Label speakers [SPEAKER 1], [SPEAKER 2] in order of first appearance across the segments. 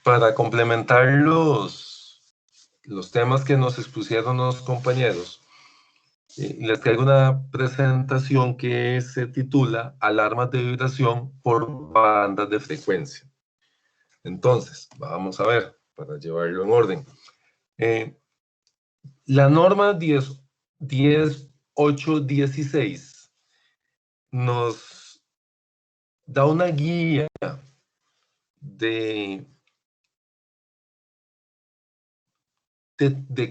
[SPEAKER 1] para complementar los temas que nos expusieron los compañeros, les traigo una presentación que se titula Alarmas de vibración por bandas de frecuencia. Entonces, vamos a ver, para llevarlo en orden. La norma 10.8.16 nos da una guía de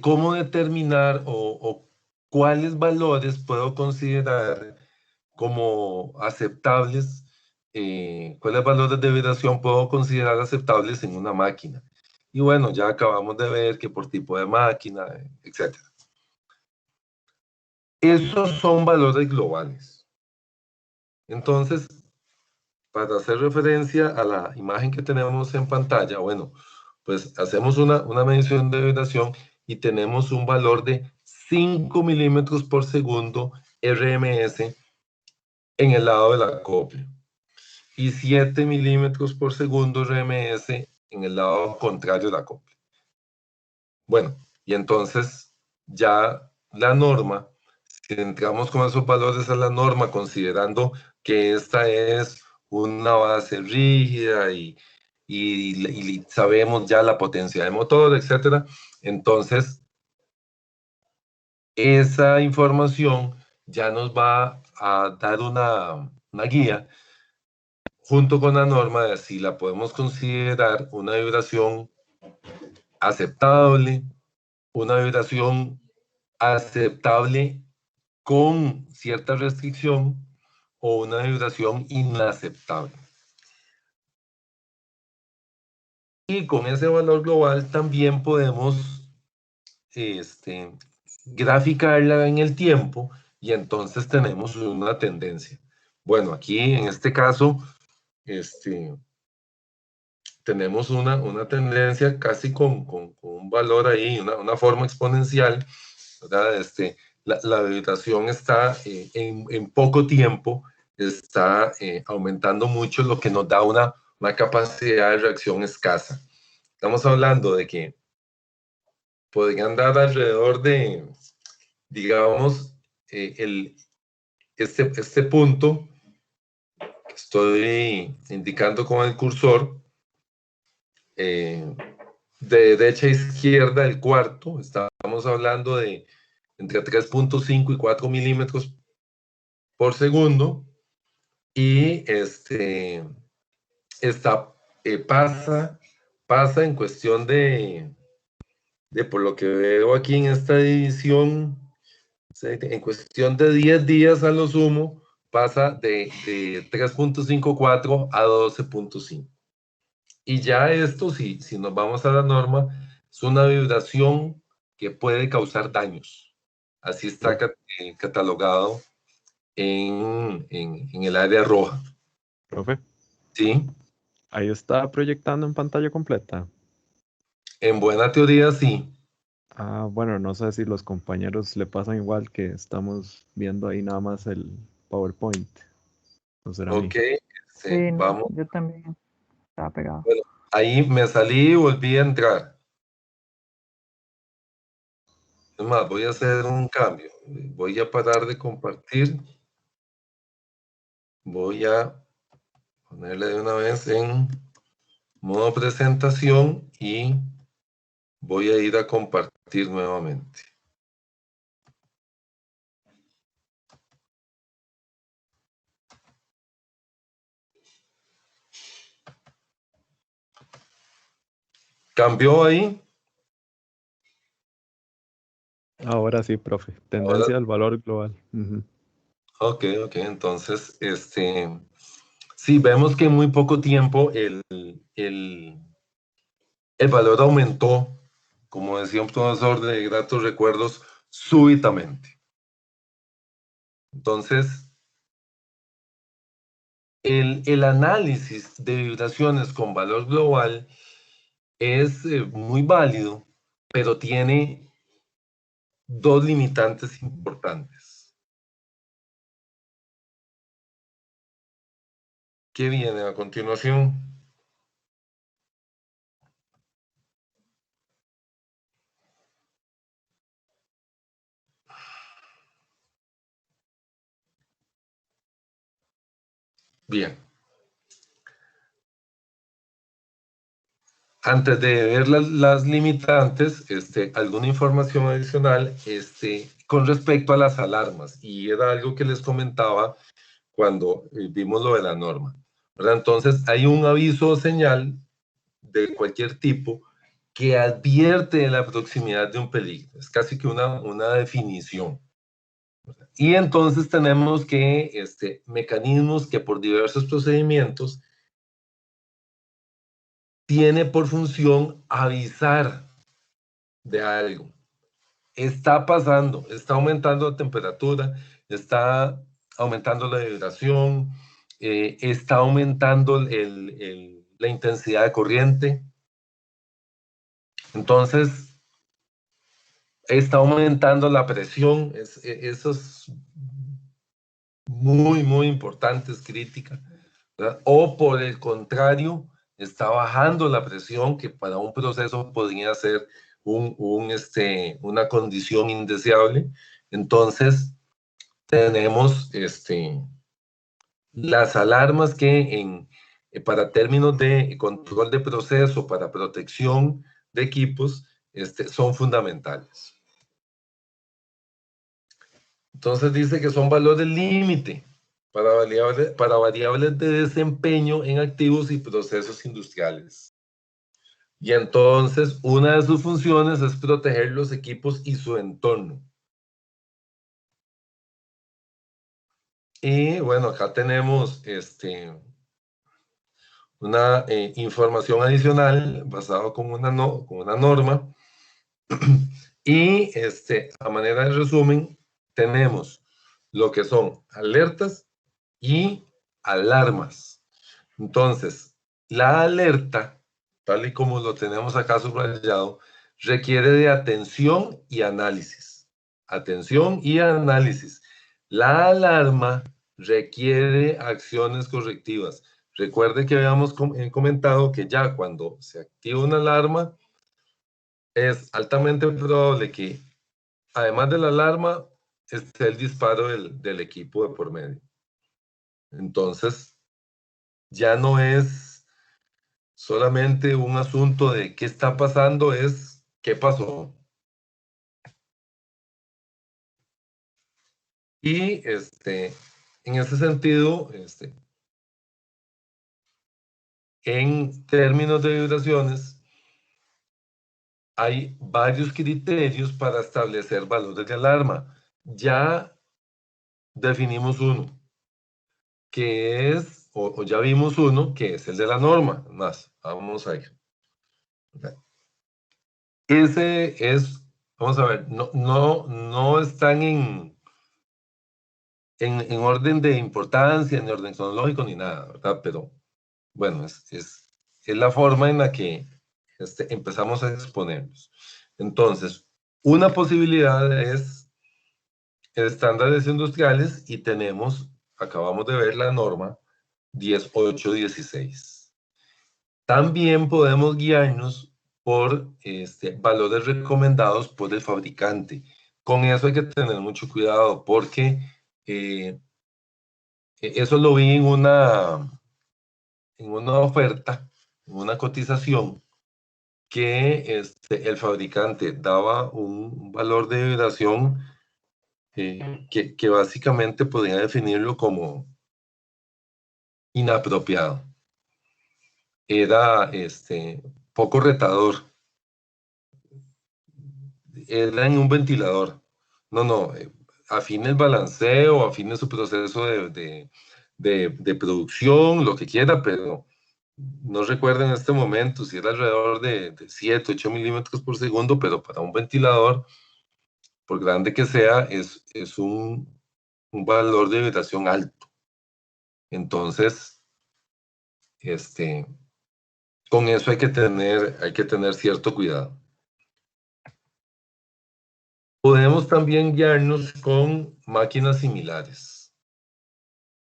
[SPEAKER 1] cómo determinar o cuáles valores puedo considerar como aceptables, cuáles valores de vibración puedo considerar aceptables en una máquina. Y bueno, ya acabamos de ver que por tipo de máquina, etc. Esos son valores globales. Entonces, para hacer referencia a la imagen que tenemos en pantalla, bueno, pues hacemos una medición de vibración y tenemos un valor de 5 milímetros por segundo RMS en el lado del acople y 7 milímetros por segundo RMS en el lado contrario del acople. Bueno, y entonces ya la norma, si entramos con esos valores a la norma, considerando que esta es una base rígida y sabemos ya la potencia del motor, etcétera, entonces esa información ya nos va a dar una guía junto con la norma de si la podemos considerar una vibración aceptable, una vibración aceptable con cierta restricción o una vibración inaceptable. Y con ese valor global también podemos graficarla en el tiempo y entonces tenemos una tendencia. Bueno, aquí en este caso tenemos una tendencia casi con un valor ahí, una forma exponencial, ¿verdad? La vibración está en poco tiempo, está aumentando mucho, lo que nos da una capacidad de reacción escasa. Estamos hablando de que podrían dar alrededor de, digamos, este punto que estoy indicando con el cursor, de derecha a izquierda, el cuarto, estamos hablando de entre 3.5 y 4 milímetros por segundo, y pasa en cuestión de, por lo que veo aquí en esta división, en cuestión de 10 días a lo sumo, pasa de 3.54 a 12.5. Y ya esto, si nos vamos a la norma, es una vibración que puede causar daños. Así está catalogado en el área roja.
[SPEAKER 2] Profe,
[SPEAKER 1] ¿Sí?
[SPEAKER 2] ahí está proyectando en pantalla completa.
[SPEAKER 1] En buena teoría, sí.
[SPEAKER 2] Ah, bueno, no sé si los compañeros le pasan igual, que estamos viendo ahí nada más el PowerPoint. ¿O será a mí?
[SPEAKER 1] Ok,
[SPEAKER 3] Sí,
[SPEAKER 1] vamos.
[SPEAKER 3] yo también estaba pegado.
[SPEAKER 1] Bueno, ahí me salí y volví a entrar. Es más, voy a hacer un cambio. Voy a parar de compartir. Voy a ponerle de una vez en modo presentación y voy a ir a compartir nuevamente. ¿Cambió ahí?
[SPEAKER 2] Ahora sí, profe. Tendencia al valor global.
[SPEAKER 1] Ok, entonces, sí, vemos que en muy poco tiempo el valor aumentó, como decía un profesor de gratos recuerdos, súbitamente. Entonces, el análisis de vibraciones con valor global es muy válido, pero tiene dos limitantes importantes. ¿Qué viene a continuación? Bien. Antes de ver las limitantes, alguna información adicional con respecto a las alarmas, y era algo que les comentaba cuando vimos lo de la norma, ¿verdad? Entonces, hay un aviso o señal de cualquier tipo que advierte de la proximidad de un peligro. Es casi que una definición. Y entonces tenemos que mecanismos que por diversos procedimientos tiene por función avisar de algo. Está pasando, está aumentando la temperatura, está aumentando la vibración, está aumentando la intensidad de corriente. Entonces, está aumentando la presión. Eso es muy, muy importante, es crítica, ¿verdad? O por el contrario, está bajando la presión, que para un proceso podría ser una condición indeseable. Entonces, tenemos las alarmas que para términos de control de proceso, para protección de equipos, son fundamentales. Entonces dice que son valores límite para variables de desempeño en activos y procesos industriales. Y entonces una de sus funciones es proteger los equipos y su entorno. Y bueno, acá tenemos una información adicional basada con una norma. Y a manera de resumen, tenemos lo que son alertas y alarmas. Entonces, la alerta, tal y como lo tenemos acá subrayado, requiere de atención y análisis. Atención y análisis. La alarma requiere acciones correctivas. Recuerde que habíamos comentado que ya cuando se activa una alarma, es altamente probable que, además de la alarma, esté el disparo del equipo de por medio. Entonces, ya no es solamente un asunto de qué está pasando, es qué pasó. Y en ese sentido, en términos de vibraciones, hay varios criterios para establecer valores de alarma. Ya definimos uno, que es, o ya vimos uno, que es el de la norma. Más, vamos a ir. Ese es, vamos a ver, no están en orden de importancia, en orden cronológico, ni nada, ¿verdad? Pero bueno, es la forma en la que empezamos a exponernos. Entonces, una posibilidad es estándares industriales y tenemos, acabamos de ver la norma 10816. También podemos guiarnos por valores recomendados por el fabricante. Con eso hay que tener mucho cuidado porque eso lo vi en una oferta, en una cotización, que el fabricante daba un valor de vibración que básicamente podía definirlo como inapropiado. Era poco retador. Era en un ventilador. No, afine el balanceo, afine su proceso de producción, lo que quiera, pero no recuerdo en este momento si era alrededor de 7, 8 milímetros por segundo, pero para un ventilador, por grande que sea, es un valor de vibración alto. Entonces, con eso hay que tener cierto cuidado. Podemos también guiarnos con máquinas similares.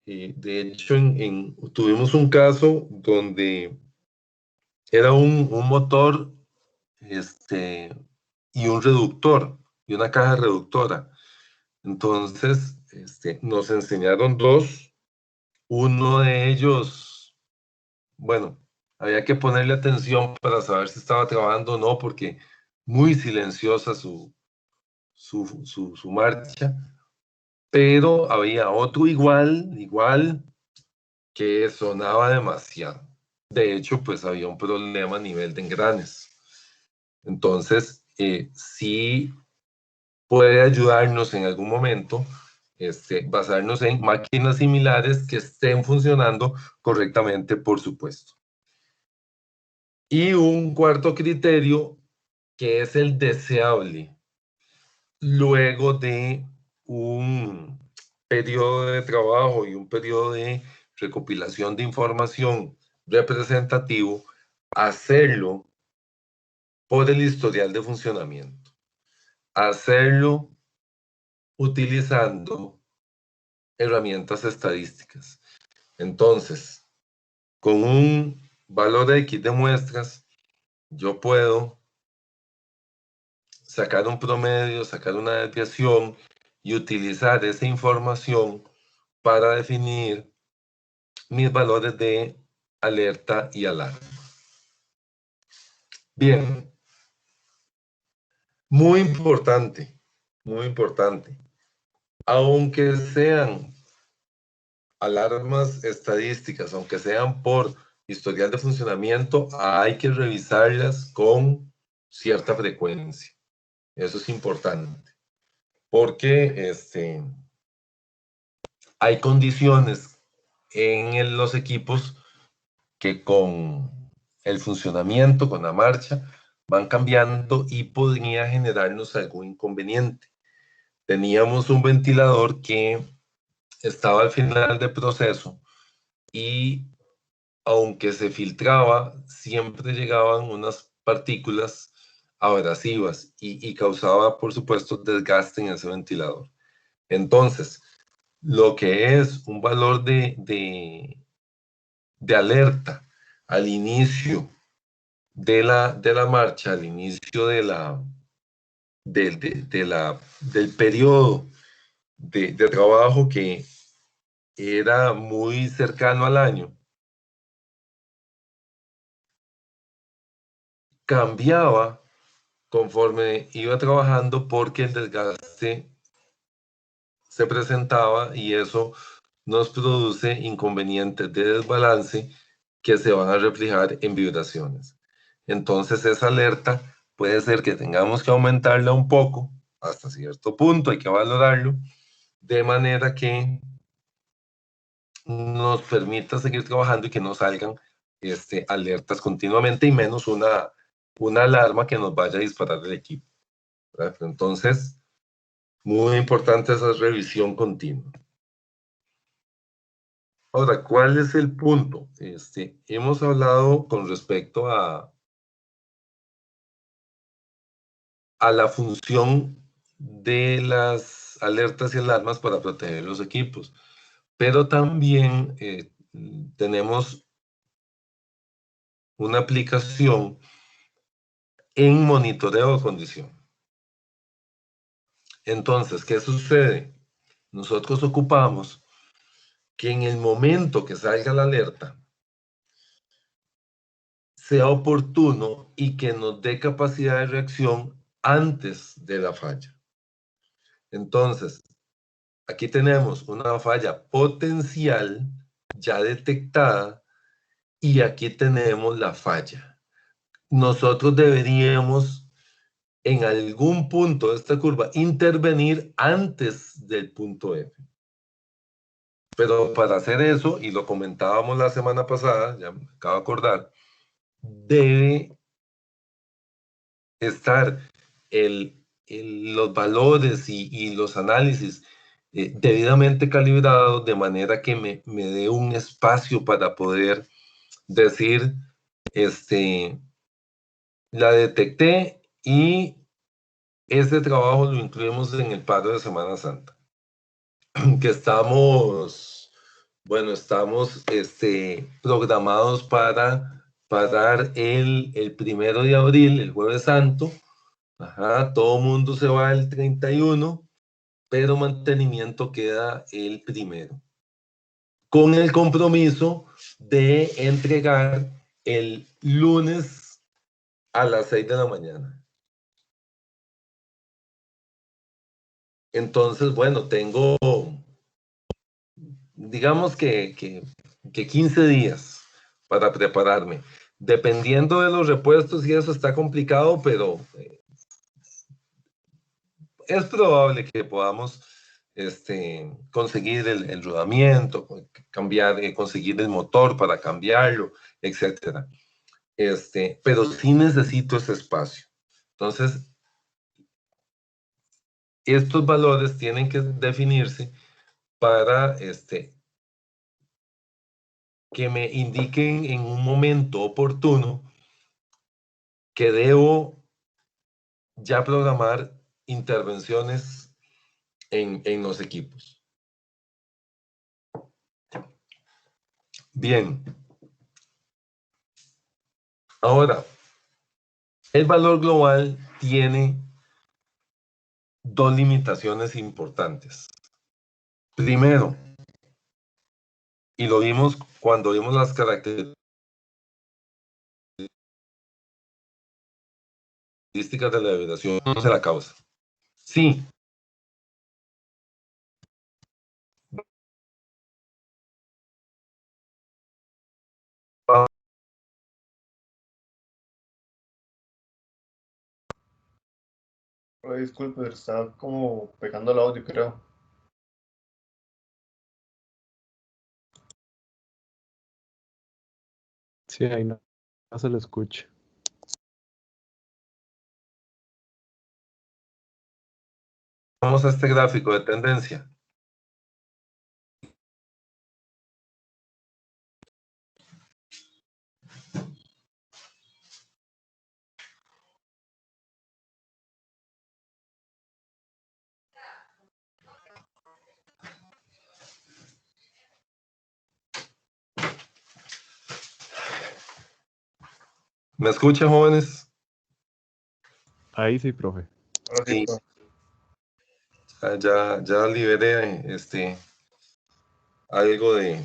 [SPEAKER 1] De hecho, tuvimos un caso donde era un motor y un reductor, y una caja reductora. Entonces, nos enseñaron dos Uno de ellos, bueno, había que ponerle atención para saber si estaba trabajando o no, porque muy silenciosa su marcha, pero había otro igual, que sonaba demasiado. De hecho, pues había un problema a nivel de engranes. Entonces, sí puede ayudarnos en algún momento basarnos en máquinas similares que estén funcionando correctamente, por supuesto. Y un cuarto criterio, que es el deseable. Luego de un periodo de trabajo y un periodo de recopilación de información representativo, hacerlo por el historial de funcionamiento. Hacerlo utilizando herramientas estadísticas. Entonces, con un valor X de muestras, yo puedo sacar un promedio, sacar una desviación y utilizar esa información para definir mis valores de alerta y alarma. Bien, muy importante, muy importante. Aunque sean alarmas estadísticas, aunque sean por historial de funcionamiento, hay que revisarlas con cierta frecuencia. Eso es importante, porque hay condiciones en los equipos que con el funcionamiento, con la marcha, van cambiando y podría generarnos algún inconveniente. Teníamos un ventilador que estaba al final del proceso y aunque se filtraba, siempre llegaban unas partículas abrasivas y causaba, por supuesto, desgaste en ese ventilador. Entonces, lo que es un valor de alerta al inicio de la marcha, al inicio del periodo de trabajo, que era muy cercano al año, cambiaba conforme iba trabajando porque el desgaste se presentaba y eso nos produce inconvenientes de desbalance que se van a reflejar en vibraciones. Entonces esa alerta puede ser que tengamos que aumentarla un poco hasta cierto punto, hay que valorarlo, de manera que nos permita seguir trabajando y que no salgan alertas continuamente, y menos una alarma que nos vaya a disparar el equipo, ¿verdad? Entonces, muy importante esa revisión continua. Ahora, ¿cuál es el punto? Hemos hablado con respecto a la función de las alertas y alarmas para proteger los equipos, pero también tenemos una aplicación en monitoreo de condición. Entonces, ¿qué sucede? Nosotros ocupamos que en el momento que salga la alerta sea oportuno y que nos dé capacidad de reacción antes de la falla. Entonces, aquí tenemos una falla potencial ya detectada y aquí tenemos la falla. Nosotros deberíamos en algún punto de esta curva intervenir antes del punto F. Pero para hacer eso, y lo comentábamos la semana pasada, ya me acabo de acordar, debe estar los valores y los análisis debidamente calibrados, de manera que me dé un espacio para poder decir, la detecté y ese trabajo lo incluimos en el paro de Semana Santa, que estamos programados para parar el 1 de abril, el Jueves Santo. Ajá, todo mundo se va el 31, pero mantenimiento queda el 1. con el compromiso de entregar el lunes a las 6 de la mañana. Entonces, bueno, tengo, digamos que 15 días para prepararme. Dependiendo de los repuestos, y eso está complicado, pero es probable que podamos conseguir el rodamiento, cambiar, conseguir el motor para cambiarlo, etcétera. Pero sí necesito ese espacio. Entonces, estos valores tienen que definirse para que me indiquen en un momento oportuno que debo ya programar intervenciones en los equipos. Bien. Ahora, el valor global tiene dos limitaciones importantes. Primero, y lo vimos cuando vimos las características de la vibración, no se la causa. Sí.
[SPEAKER 4] Disculpe, está como pegando el audio, creo.
[SPEAKER 2] Sí, ahí no se lo escucha.
[SPEAKER 1] Vamos a este gráfico de tendencia. ¿Me escuchan, jóvenes?
[SPEAKER 2] Ahí sí, profe.
[SPEAKER 4] Ahora sí,
[SPEAKER 1] Sí. Ya liberé algo de...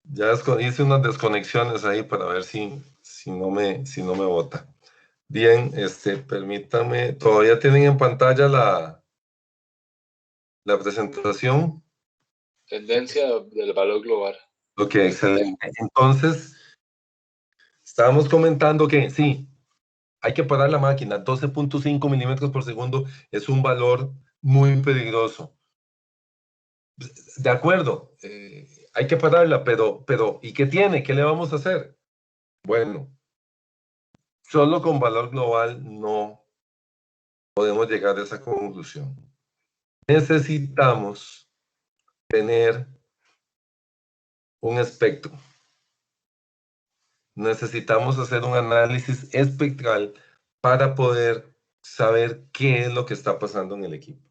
[SPEAKER 1] Ya hice unas desconexiones ahí para ver si no me bota. Bien, permítame. ¿Todavía tienen en pantalla la presentación?
[SPEAKER 5] Tendencia del valor global.
[SPEAKER 1] Ok, excelente. Entonces, estábamos comentando que sí, hay que parar la máquina. 12.5 milímetros por segundo es un valor muy peligroso. De acuerdo, hay que pararla, pero, ¿y qué tiene? ¿Qué le vamos a hacer? Bueno, solo con valor global no podemos llegar a esa conclusión. Necesitamos tener un espectro. Necesitamos hacer un análisis espectral para poder saber qué es lo que está pasando en el equipo.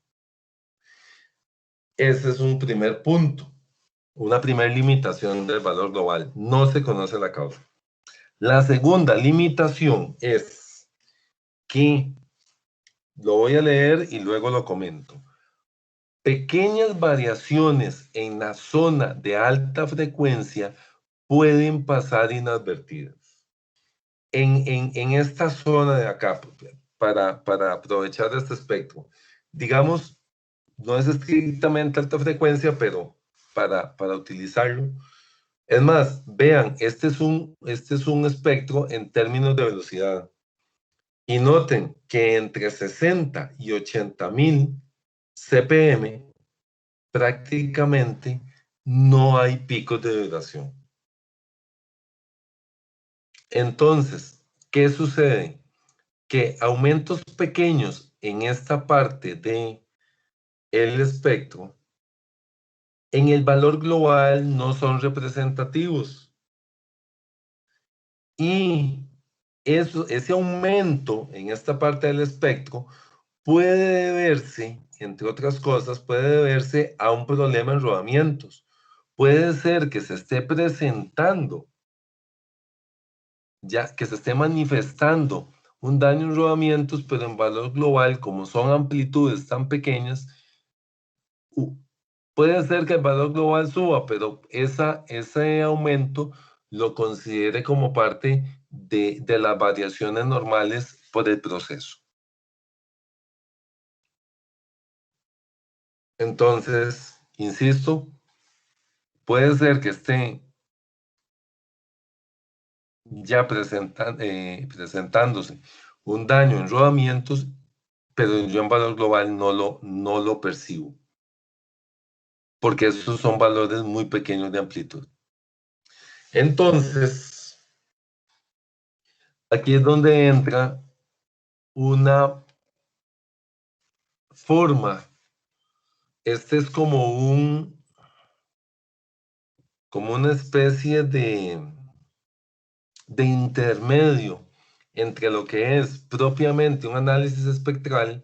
[SPEAKER 1] Ese es un primer punto, una primera limitación del valor global. No se conoce la causa. La segunda limitación es que, lo voy a leer y luego lo comento. Pequeñas variaciones en la zona de alta frecuencia pueden pasar inadvertidas. En esta zona de acá, para aprovechar este espectro, digamos, no es estrictamente alta frecuencia, pero para utilizarlo. Es más, vean, este es un espectro en términos de velocidad. Y noten que entre 60 y 80.000 CPM prácticamente no hay picos de vibración. Entonces, ¿qué sucede? Que aumentos pequeños en esta parte de el espectro en el valor global no son representativos. Y ese aumento en esta parte del espectro puede deberse, entre otras cosas, puede deberse a un problema en rodamientos. Puede ser que se esté presentando, ya que se esté manifestando un daño en rodamientos, pero en valor global, como son amplitudes tan pequeñas, puede ser que el valor global suba, pero ese aumento lo considere como parte de las variaciones normales por el proceso. Entonces, insisto, puede ser que esté ya presentándose un daño en rodamientos, pero yo en valor global no lo percibo, porque esos son valores muy pequeños de amplitud. Entonces, aquí es donde entra una forma. Este es como una especie de intermedio entre lo que es propiamente un análisis espectral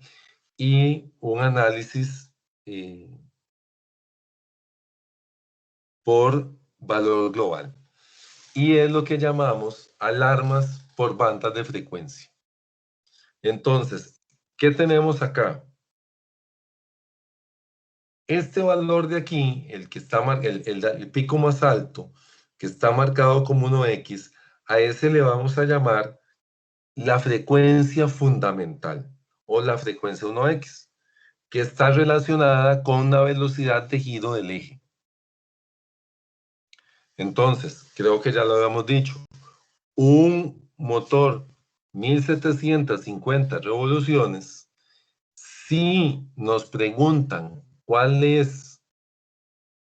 [SPEAKER 1] y un análisis por valor global. Y es lo que llamamos alarmas por bandas de frecuencia. Entonces, ¿qué tenemos acá? Este valor de aquí, el que está el pico más alto, que está marcado como 1x, a ese le vamos a llamar la frecuencia fundamental o la frecuencia 1x, que está relacionada con una velocidad de giro del eje. Entonces, creo que ya lo habíamos dicho, un motor 1750 revoluciones, si nos preguntan cuál es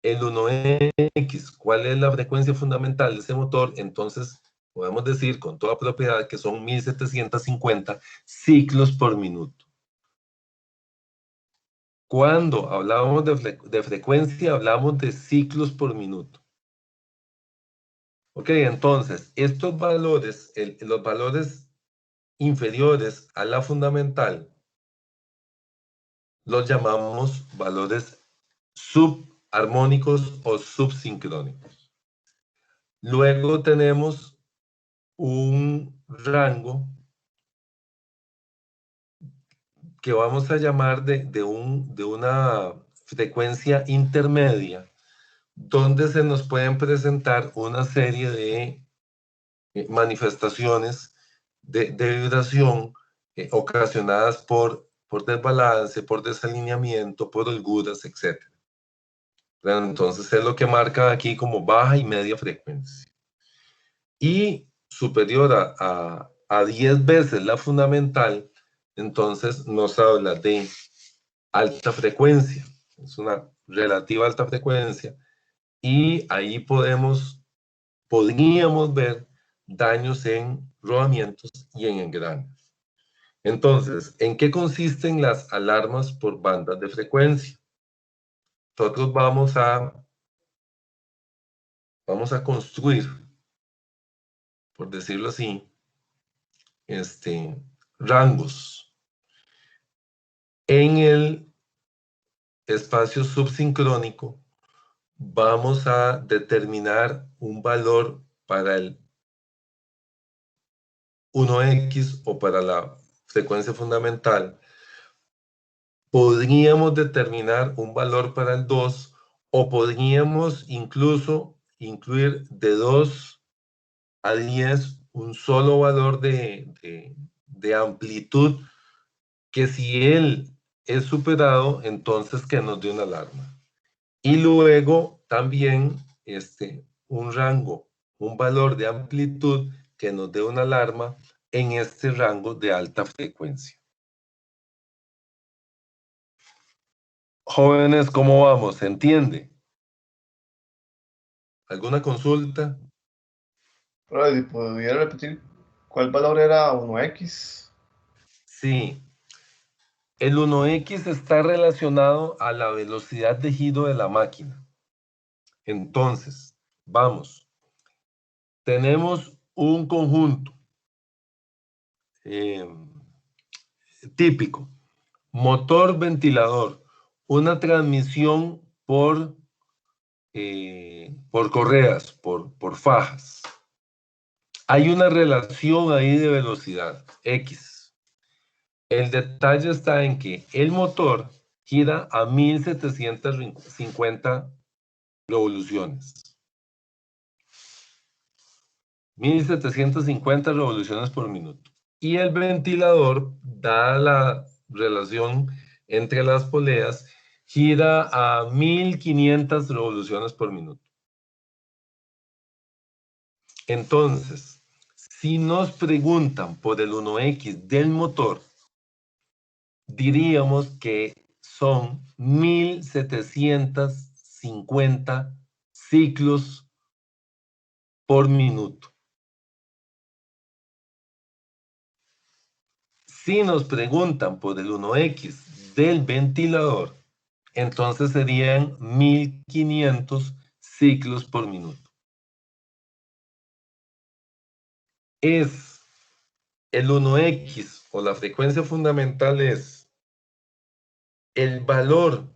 [SPEAKER 1] el 1x, cuál es la frecuencia fundamental de ese motor, entonces podemos decir con toda propiedad que son 1750 ciclos por minuto. Cuando hablábamos de frecuencia, hablamos de ciclos por minuto. Ok, entonces, estos valores, los valores inferiores a la fundamental, los llamamos valores subarmónicos o subsincrónicos. Luego tenemos un rango que vamos a llamar de una frecuencia intermedia, donde se nos pueden presentar una serie de manifestaciones de vibración ocasionadas por desbalance, por desalineamiento, por holguras, etc. Entonces es lo que marca aquí como baja y media frecuencia. Y superior a 10 veces la fundamental, entonces nos habla de alta frecuencia. Es una relativa alta frecuencia. Y ahí podríamos ver daños en rodamientos y en engranes. Entonces, ¿en qué consisten las alarmas por bandas de frecuencia? Nosotros vamos a construir, por decirlo así, rangos en el espacio subsincrónico. Vamos a determinar un valor para el 1x o para la frecuencia fundamental. Podríamos determinar un valor para el 2 o podríamos incluso incluir de 2 a 10 un solo valor de amplitud que si él es superado, entonces que nos dé una alarma. Y luego también un rango, un valor de amplitud que nos dé una alarma en este rango de alta frecuencia. Jóvenes, ¿cómo vamos? ¿Se entiende? ¿Alguna consulta?
[SPEAKER 4] ¿Podría repetir cuál valor era 1x?
[SPEAKER 1] Sí. El 1x está relacionado a la velocidad de giro de la máquina. Entonces, vamos. Tenemos un conjunto típico. Motor ventilador. Una transmisión por correas, por fajas. Hay una relación ahí de velocidad, X. El detalle está en que el motor gira a 1750 revoluciones. 1750 revoluciones por minuto. Y el ventilador, dada la relación entre las poleas, gira a 1500 revoluciones por minuto. Entonces, si nos preguntan por el 1X del motor, diríamos que son 1750 ciclos por minuto. Si nos preguntan por el 1X del ventilador, entonces serían 1500 ciclos por minuto. Es el 1X o la frecuencia fundamental es el valor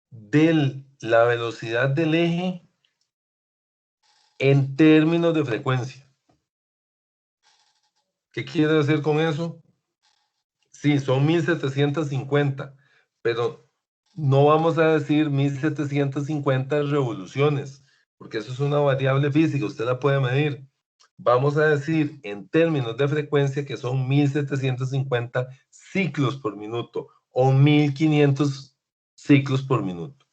[SPEAKER 1] de la velocidad del eje en términos de frecuencia. ¿Qué quiere decir con eso? Sí, son 1750, pero no vamos a decir 1750 revoluciones, porque eso es una variable física, usted la puede medir. Vamos a decir en términos de frecuencia que son 1750 ciclos por minuto o 1500 ciclos por minuto.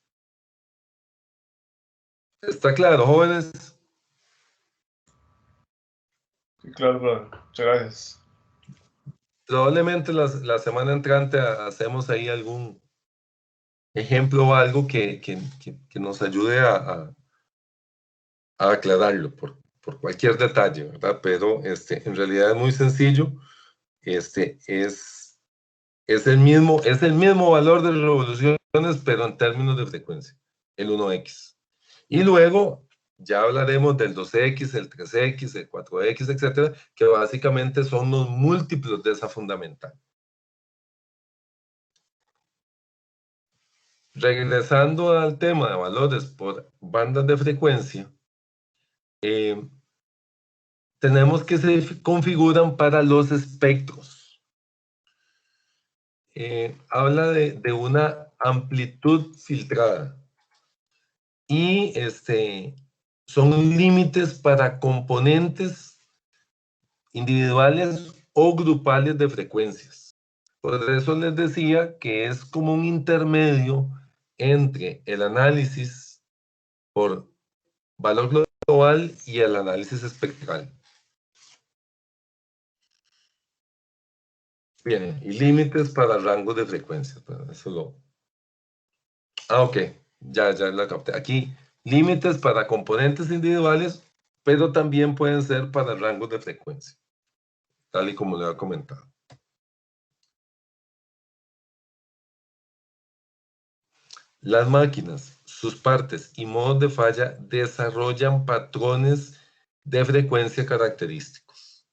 [SPEAKER 1] ¿Está claro, jóvenes?
[SPEAKER 4] Sí, claro, brother. Muchas gracias.
[SPEAKER 1] Probablemente la semana entrante hacemos ahí algún ejemplo o algo que nos ayude a aclararlo por cualquier detalle, ¿verdad? Pero en realidad es muy sencillo. Es el mismo valor de revoluciones, pero en términos de frecuencia, el 1X. Y luego ya hablaremos del 2X, el 3X, el 4X, etcétera, que básicamente son los múltiplos de esa fundamental. Regresando al tema de valores por bandas de frecuencia, tenemos que se configuran para los espectros. Habla de una amplitud filtrada y son límites para componentes individuales o grupales de frecuencias. Por eso les decía que es como un intermedio entre el análisis por valor global y el análisis espectral. Bien, y límites para rangos de frecuencia. Eso lo... ok, ya la capté. Aquí, límites para componentes individuales, pero también pueden ser para rangos de frecuencia, tal y como le he comentado. Las máquinas, sus partes y modos de falla desarrollan patrones de frecuencia característicos.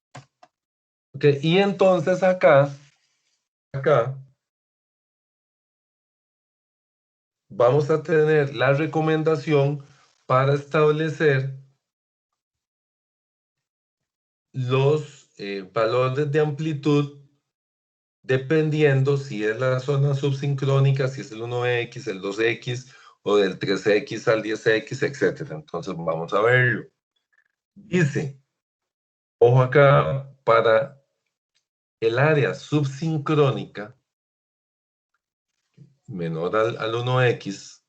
[SPEAKER 1] Ok, y entonces acá vamos a tener la recomendación para establecer los valores de amplitud dependiendo si es la zona subsincrónica, si es el 1X, el 2X o del 3X al 10X, etc. Entonces vamos a verlo. Dice, ojo acá, para el área subsincrónica menor al 1X,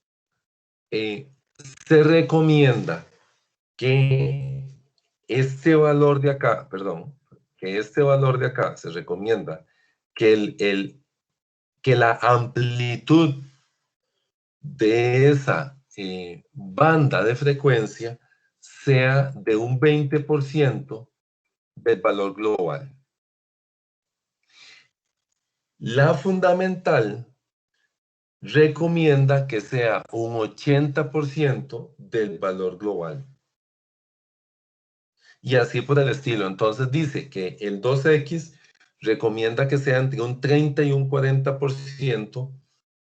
[SPEAKER 1] se recomienda que este valor de acá, se recomienda que la amplitud de esa banda de frecuencia sea de un 20% del valor global. La fundamental recomienda que sea un 80% del valor global. Y así por el estilo. Entonces dice que el 2X recomienda que sea entre un 30 y un 40%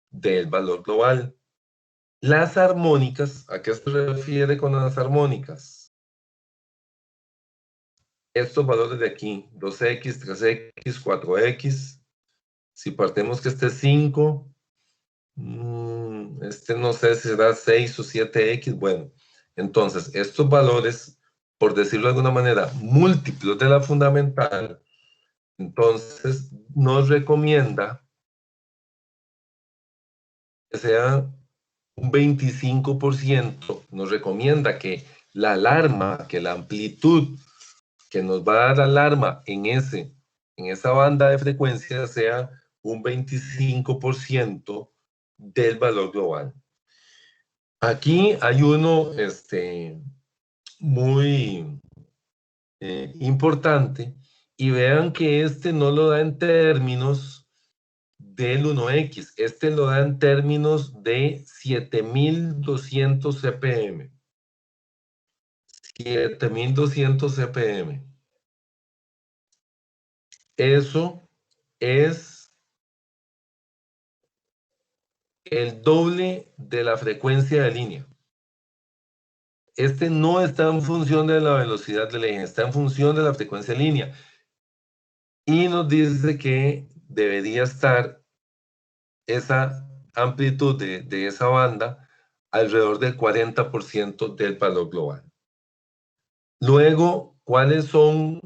[SPEAKER 1] del valor global. Las armónicas, ¿a qué se refiere con las armónicas? Estos valores de aquí, 2X, 3X, 4X, Si partimos que esté 5, este no sé si será 6 o 7x. Bueno, entonces estos valores, por decirlo de alguna manera, múltiplos de la fundamental, entonces nos recomienda que sea un 25%, nos recomienda que la alarma, que la amplitud que nos va a dar alarma en esa banda de frecuencia sea un 25% del valor global. Aquí hay uno muy importante, y vean que este no lo da en términos del 1X, este lo da en términos de 7200 CPM. 7200 CPM. Eso es el doble de la frecuencia de línea. Este no está en función de la velocidad del eje, está en función de la frecuencia de línea. Y nos dice que debería estar esa amplitud de esa banda alrededor del 40% del valor global. Luego, ¿cuáles son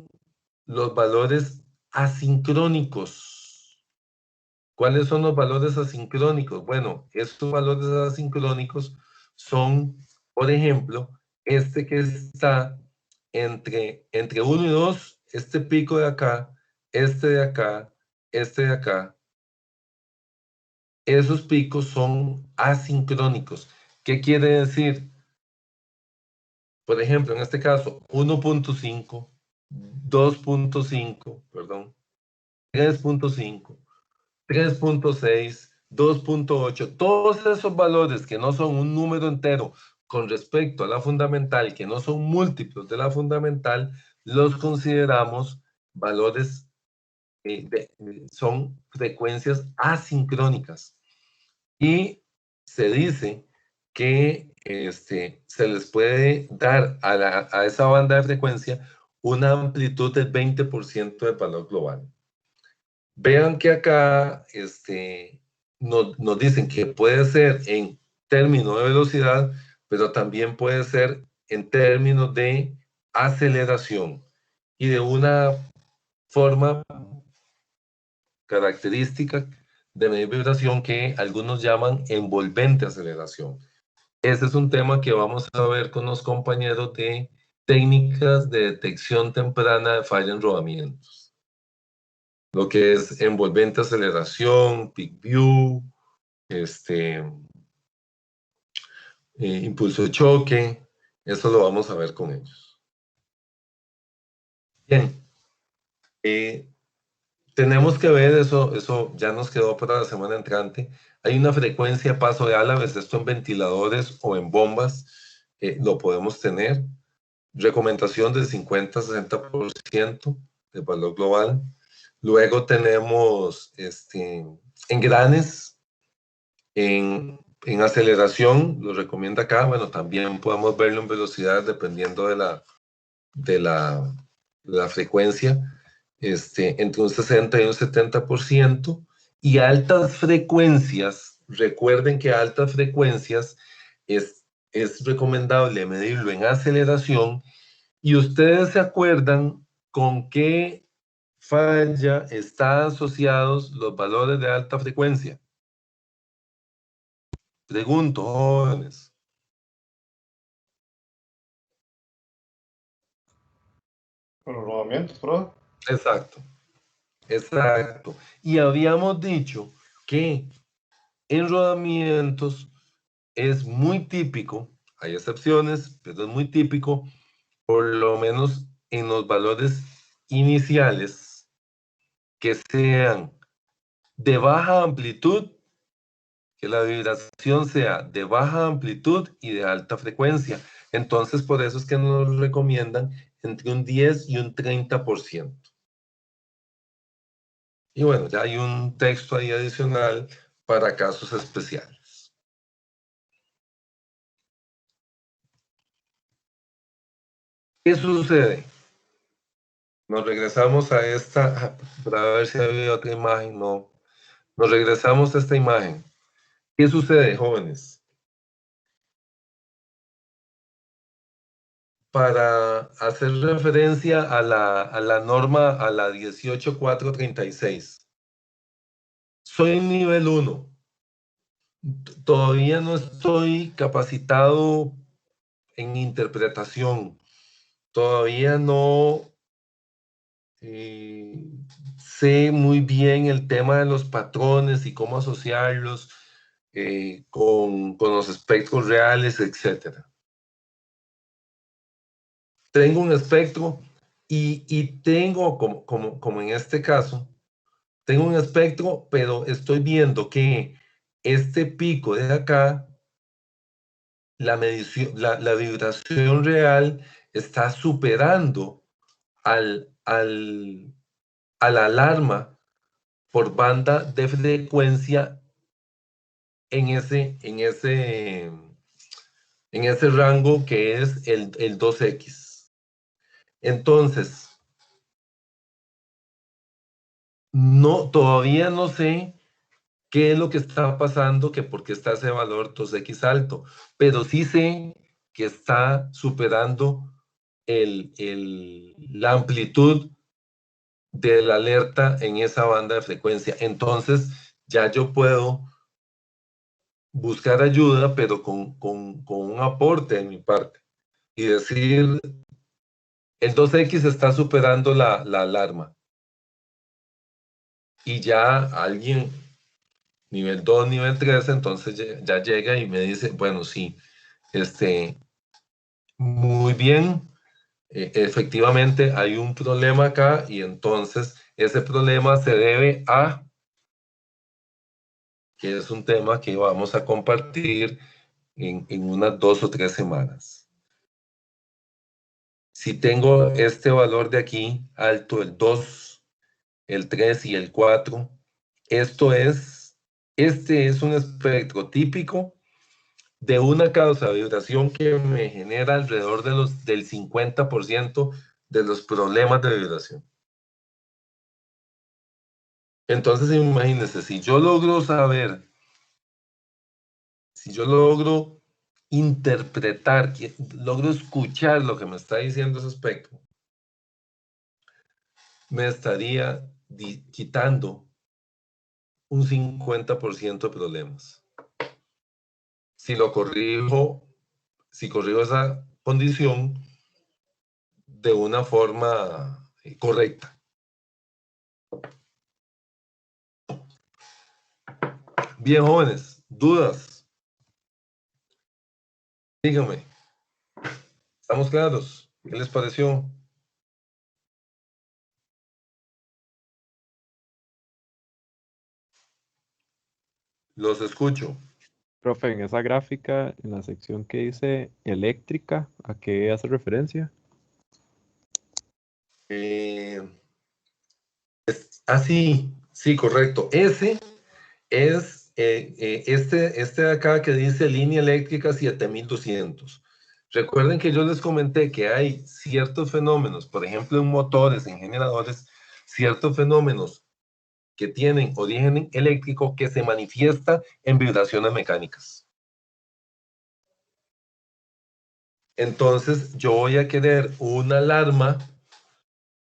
[SPEAKER 1] los valores asincrónicos? ¿Cuáles son los valores asincrónicos? Bueno, estos valores asincrónicos son, por ejemplo, este que está entre 1 y 2, este pico de acá, este de acá, este de acá. Esos picos son asincrónicos. ¿Qué quiere decir? Por ejemplo, en este caso, 1.5, 2.5, perdón, 3.5, 3.6, 2.8, todos esos valores que no son un número entero con respecto a la fundamental, que no son múltiplos de la fundamental, los consideramos valores, son frecuencias asincrónicas. Y se dice que se les puede dar a esa banda de frecuencia una amplitud del 20% del valor global. Vean que acá nos dicen que puede ser en términos de velocidad, pero también puede ser en términos de aceleración y de una forma característica de medir vibración que algunos llaman envolvente aceleración. Ese es un tema que vamos a ver con los compañeros de técnicas de detección temprana de falla en rodamientos. Lo que es envolvente aceleración, peak view, impulso de choque, eso lo vamos a ver con ellos. Bien, tenemos que ver eso ya nos quedó para la semana entrante. Hay una frecuencia de paso de Álabes, esto en ventiladores o en bombas, lo podemos tener. Recomendación del 50-60% del valor global. Luego tenemos engranes en aceleración, lo recomienda acá. Bueno, también podemos verlo en velocidad dependiendo de la frecuencia. Entre un 60 y un 70%, y altas frecuencias, recuerden que altas frecuencias es recomendable medirlo en aceleración, y ustedes se acuerdan con qué falla están asociados los valores de alta frecuencia. Pregunto, jóvenes.
[SPEAKER 4] Con los rodamientos, ¿verdad?
[SPEAKER 1] Exacto, exacto. Y habíamos dicho que en rodamientos es muy típico, hay excepciones, pero es muy típico, por lo menos en los valores iniciales, que sean de baja amplitud, que la vibración sea de baja amplitud y de alta frecuencia. Entonces, por eso es que nos recomiendan entre un 10 y un 30%. Y bueno, ya hay un texto ahí adicional para casos especiales. ¿Qué sucede? Nos regresamos a esta, para ver si había otra imagen, no. Nos regresamos a esta imagen. ¿Qué sucede, jóvenes? Para hacer referencia a la norma, a la 18436. Soy nivel 1. Todavía no estoy capacitado en interpretación. Todavía no sé muy bien el tema de los patrones y cómo asociarlos con los espectros reales, etc. Tengo un espectro y tengo, como en este caso, tengo un espectro, pero estoy viendo que este pico de acá, la medición, la vibración real está superando a la alarma por banda de frecuencia en ese rango que es el 2X. Entonces, todavía no sé qué es lo que está pasando, que por qué está ese valor 2X alto, pero sí sé que está superando la amplitud de la alerta en esa banda de frecuencia. Entonces, ya yo puedo buscar ayuda, pero con un aporte de mi parte. Y decir, el 2X está superando la alarma. Y ya alguien, nivel 2, nivel 3, entonces ya llega y me dice, bueno, sí, muy bien, efectivamente hay un problema acá y entonces ese problema se debe a, que es un tema que vamos a compartir en unas 2 o 3 semanas. Si tengo este valor de aquí, alto, el 2, el 3 y el 4, este es un espectro típico de una causa de vibración que me genera alrededor del 50% de los problemas de vibración. Entonces, imagínense, si yo logro saber, si yo logro interpretar, logro escuchar lo que me está diciendo ese espectro, me estaría quitando un 50% de problemas. Si corrijo esa condición de una forma correcta. Bien, jóvenes, dudas. Díganme, ¿estamos claros? ¿Qué les pareció? Los escucho.
[SPEAKER 2] Profe, en esa gráfica, en la sección que dice eléctrica, ¿a qué hace referencia?
[SPEAKER 1] Sí, correcto. Ese es este de acá que dice línea eléctrica 7200. Recuerden que yo les comenté que hay ciertos fenómenos, por ejemplo en motores, en generadores, ciertos fenómenos que tienen origen eléctrico que se manifiesta en vibraciones mecánicas. Entonces yo voy a querer una alarma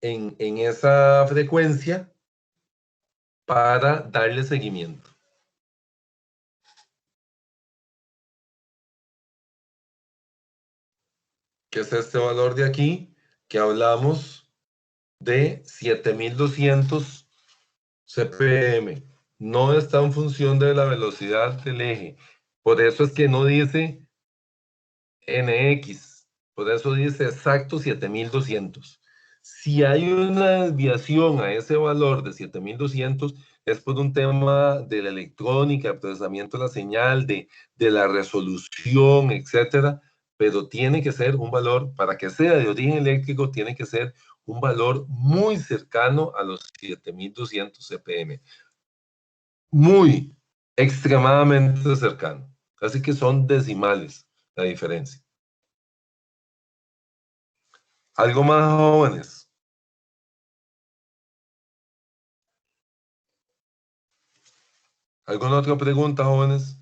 [SPEAKER 1] en esa frecuencia para darle seguimiento. Que es este valor de aquí, que hablamos de 7200 CPM. No está en función de la velocidad del eje. Por eso es que no dice NX. Por eso dice exacto 7200. Si hay una desviación a ese valor de 7200, es por un tema de la electrónica, el procesamiento de la señal, de la resolución, etcétera, pero tiene que ser un valor, para que sea de origen eléctrico, tiene que ser un valor muy cercano a los 7200 CPM. Muy, extremadamente cercano. Así que son decimales la diferencia. ¿Algo más, jóvenes? ¿Alguna otra pregunta, jóvenes?